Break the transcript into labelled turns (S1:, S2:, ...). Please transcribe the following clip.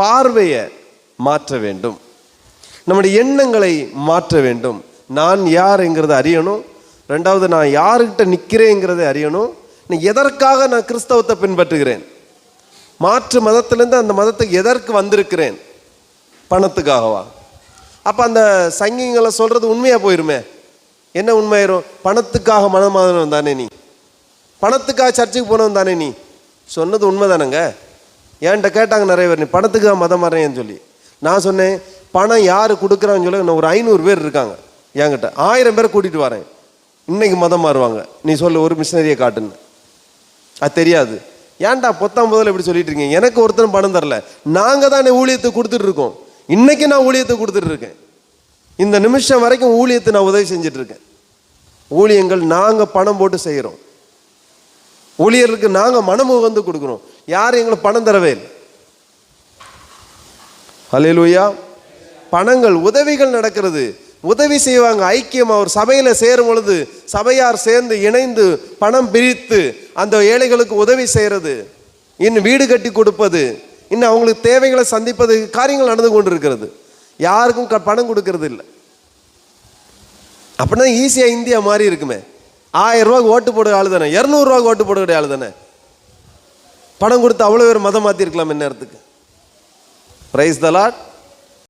S1: பார்வையை மாற்ற வேண்டும், நம்முடைய எண்ணங்களை மாற்ற வேண்டும். நான் யாருங்கிறத அறியணும். ரெண்டாவது, நான் யாருக்கிட்ட நிற்கிறேங்கிறத அறியணும். எதற்காக நான் கிறிஸ்தவத்தை பின்பற்றுகிறேன், மாற்று மதத்திலேருந்து அந்த மதத்துக்கு எதற்கு வந்திருக்கிறேன், பணத்துக்காகவா? அப்போ அந்த சங்கிங்களை சொல்கிறது உண்மையாக போயிருமே. என்ன உண்மையாயிரும்? பணத்துக்காக மதம் மாறினவன் தானே நீ, பணத்துக்காக சர்ச்சுக்கு போனவன் தானே நீ. சொன்னது உண்மை தானேங்க. என்கிட்ட கேட்டாங்க நிறைய பேர், நீ பணத்துக்காக மதம் மாறேன்னு சொல்லி. நான் சொன்னேன், பணம் யார் கொடுக்குறான்னு சொல்லி நான் ஒரு 500 பேர் இருக்காங்க என்கிட்ட, 1000 பேரை கூட்டிகிட்டு வரேன், இன்னைக்கு மதம் மாறுவாங்க, நீ சொல்லு ஒரு மிஷினரியை காட்டுன்னு. அது தெரியாது. ஏன்டா பொத்தாம் முதல்ல இப்படி சொல்லிட்டு இருக்கீங்க? எனக்கு ஒருத்தரும் பணம் தரல, நாங்கள் தானே ஊழியத்தை கொடுத்துட்டு இருக்கோம். இன்னைக்கு நான் ஊழியத்தை கொடுத்துட்டு இருக்கேன், இந்த நிமிஷம் வரைக்கும் ஊழியத்தை நான் உதவி செஞ்சுட்டு இருக்கேன். ஊழியங்கள் நாங்கள் பணம் போட்டு செய்கிறோம், ஊழியர்களுக்கு நாங்கள் மனமுகந்து கொடுக்குறோம், யாரும் எங்களுக்கு பணம் தரவே இல்லை. ஹல்லேலூயா. பணங்கள் உதவிகள் நடக்கிறது, உதவி செய்வாங்க. ஐக்கியமாக ஒரு சபையில் சேரும் பொழுது சபையார் சேர்ந்து இணைந்து பணம் பிரித்து அந்த ஏழைகளுக்கு உதவி செய்கிறது, இன்னும் வீடு கட்டி கொடுப்பது, இன்னும் அவங்களுக்கு தேவைகளை சந்திப்பது, காரியங்கள் நடந்து கொண்டு இருக்கிறது. யாருக்கும் பணம் கொடுக்கறது இல்லை. அப்படின்னா ஈஸியாக இந்தியா மாறி இருக்குமே. 1000 ரூபாய்க்கு ஓட்டு போடுற ஆள் தானே, 200 ரூபாய்க்கு ஓட்டு போடுற ஆள் தானே. பணம் கொடுத்து அவ்வளோ பேர் மதம் மாற்றிருக்கலாம் இந்நேரத்துக்கு. Praise the Lord.